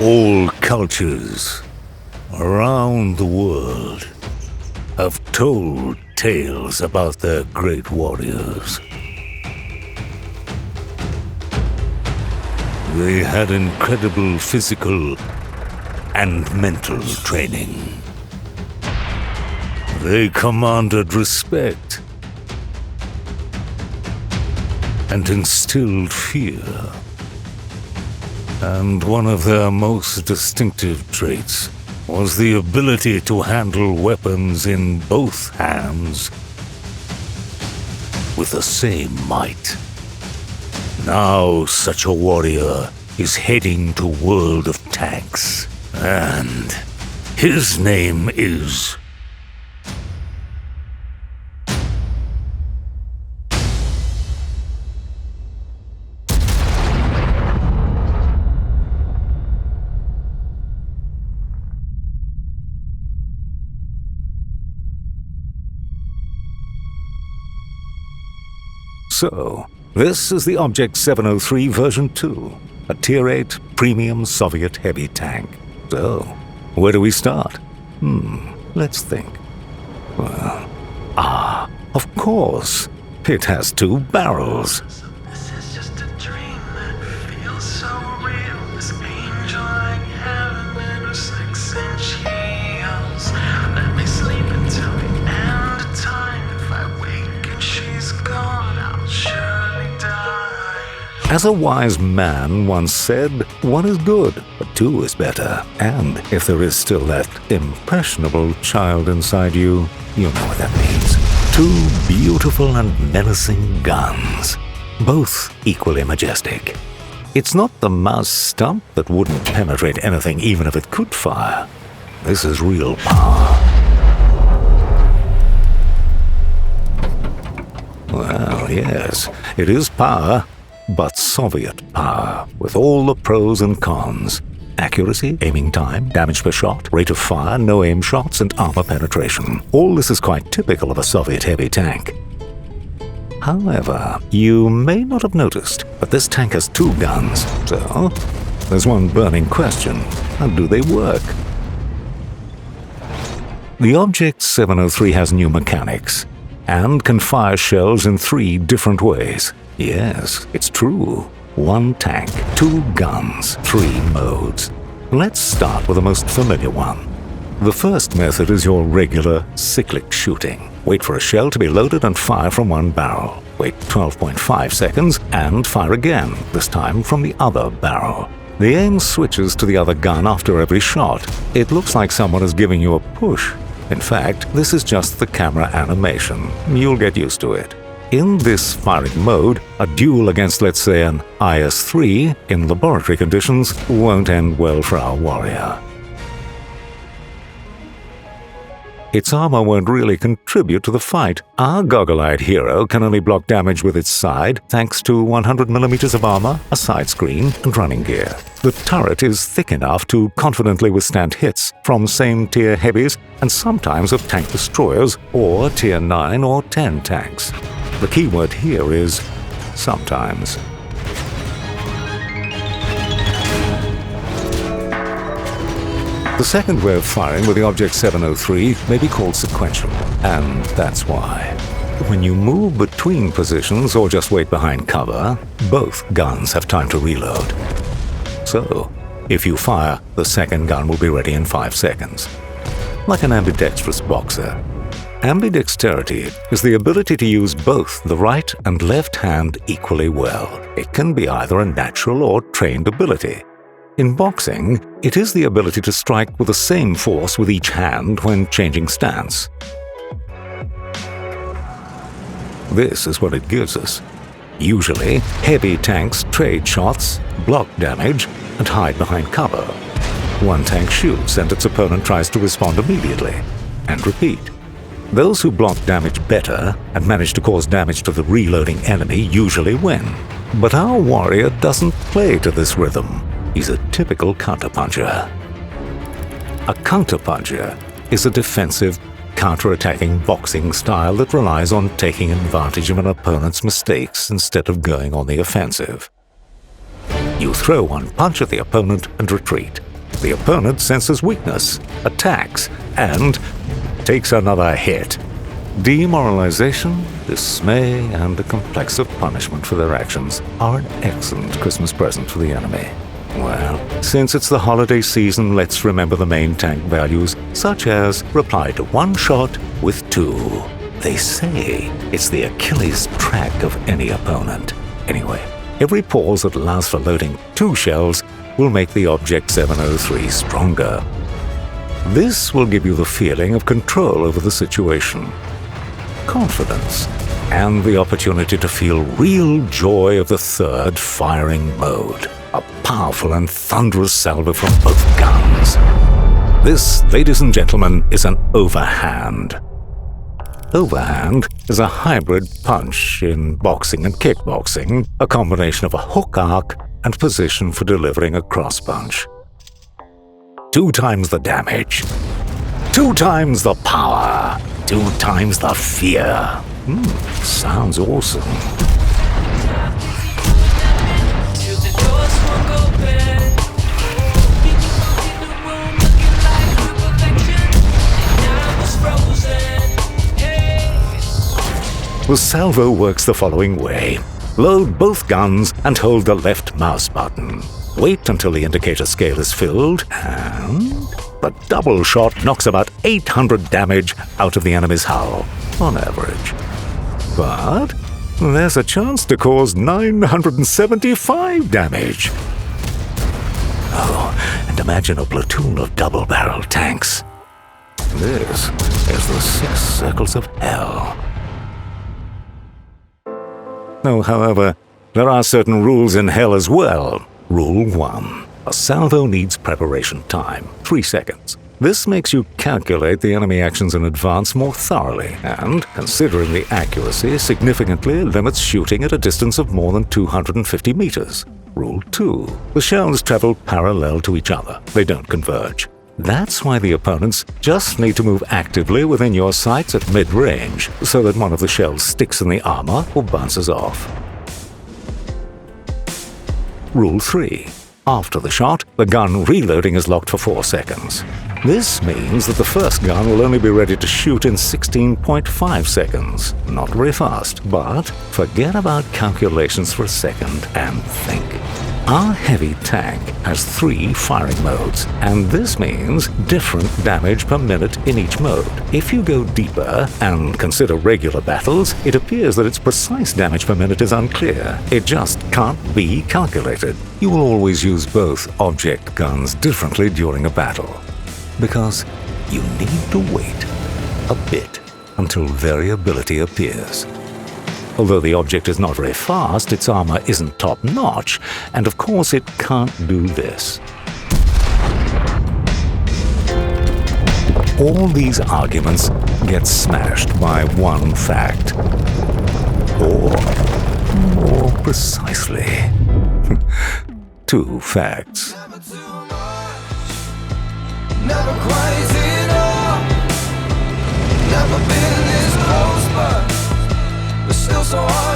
All cultures around the world have told tales about their great warriors. They had incredible physical and mental training. They commanded respect and instilled fear. And one of their most distinctive traits was the ability to handle weapons in both hands with the same might. Now such a warrior is heading to World of Tanks, and his name is So, this is the Object 703 version 2, a Tier VIII Premium Soviet heavy tank. So, where do we start? Let's think. Well, of course, it has 2 barrels. This is just a dream that feels so real. This angel like heaven and her 6-inch heels. Let me sleep until the end of time. If I wake and she's gone, I'll surely die. As a wise man once said, 1 is good, but 2 is better. And if there is still that impressionable child inside you, you know what that means. 2 beautiful and menacing guns, both equally majestic. It's not the mouse stump that wouldn't penetrate anything even if it could fire. This is real power. Well, yes, it is power, but Soviet power, with all the pros and cons. Accuracy, aiming time, damage per shot, rate of fire, no aim shots, and armor penetration. All this is quite typical of a Soviet heavy tank. However, you may not have noticed, but this tank has 2 guns. So, there's one burning question. How do they work? The Object 703 has new mechanics, and can fire shells in 3 different ways. Yes, it's true. 1 tank, 2 guns, 3 modes. Let's start with the most familiar one. The first method is your regular cyclic shooting. Wait for a shell to be loaded and fire from 1 barrel. Wait 12.5 seconds and fire again, this time from the other barrel. The aim switches to the other gun after every shot. It looks like someone is giving you a push. In fact, this is just the camera animation. You'll get used to it. In this firing mode, a duel against, let's say, an IS-3 in laboratory conditions won't end well for our warrior. Its armor won't really contribute to the fight. Our goggle-eyed hero can only block damage with its side thanks to 100mm of armor, a side screen, and running gear. The turret is thick enough to confidently withstand hits from same-tier heavies and sometimes of tank destroyers or Tier 9 or 10 tanks. The key word here is sometimes. The second way of firing with the Object 703 may be called sequential, and that's why. When you move between positions or just wait behind cover, both guns have time to reload. So, if you fire, the second gun will be ready in 5 seconds. Like an ambidextrous boxer. Ambidexterity is the ability to use both the right and left hand equally well. It can be either a natural or trained ability. In boxing, it is the ability to strike with the same force with each hand when changing stance. This is what it gives us. Usually, heavy tanks trade shots, block damage, and hide behind cover. 1 tank shoots and its opponent tries to respond immediately, and repeat. Those who block damage better and manage to cause damage to the reloading enemy usually win. But our warrior doesn't play to this rhythm. He's a typical counterpuncher. A counterpuncher is a defensive, counter-attacking boxing style that relies on taking advantage of an opponent's mistakes instead of going on the offensive. You throw 1 punch at the opponent and retreat. The opponent senses weakness, attacks, and takes another hit. Demoralization, dismay, and a complex of punishment for their actions are an excellent Christmas present for the enemy. Well, since it's the holiday season, let's remember the main tank values, such as reply to one shot with two. They say it's the Achilles track of any opponent. Anyway, every pause that allows for loading 2 shells will make the Object 703 stronger. This will give you the feeling of control over the situation, confidence, and the opportunity to feel real joy of the third firing mode. A powerful and thunderous salvo from both guns. This, ladies and gentlemen, is an overhand. Overhand is a hybrid punch in boxing and kickboxing, a combination of a hook arc and position for delivering a cross punch. 2 times the damage, 2 times the power, 2 times the fear. Sounds awesome. The salvo works the following way. Load both guns and hold the left mouse button. Wait until the indicator scale is filled, and the double shot knocks about 800 damage out of the enemy's hull, on average. But there's a chance to cause 975 damage. Oh, and imagine a platoon of double-barreled tanks. This is the 6 circles of hell. No, however, there are certain rules in hell as well. Rule 1. A salvo needs preparation time, 3 seconds. This makes you calculate the enemy actions in advance more thoroughly, and, considering the accuracy, significantly limits shooting at a distance of more than 250 meters. Rule 2. The shells travel parallel to each other. They don't converge. That's why the opponents just need to move actively within your sights at mid-range, so that one of the shells sticks in the armor or bounces off. Rule 3. After the shot, the gun reloading is locked for 4 seconds. This means that the first gun will only be ready to shoot in 16.5 seconds. Not very fast, but forget about calculations for a second and think. Our heavy tank has 3 firing modes, and this means different damage per minute in each mode. If you go deeper and consider regular battles, it appears that its precise damage per minute is unclear. It just can't be calculated. You will always use both object guns differently during a battle, because you need to wait a bit until variability appears. Although the object is not very fast, its armor isn't top-notch, and of course it can't do this. All these arguments get smashed by one fact. Or, more precisely, 2 facts. Never quite enough. Never been this close, but still so hard.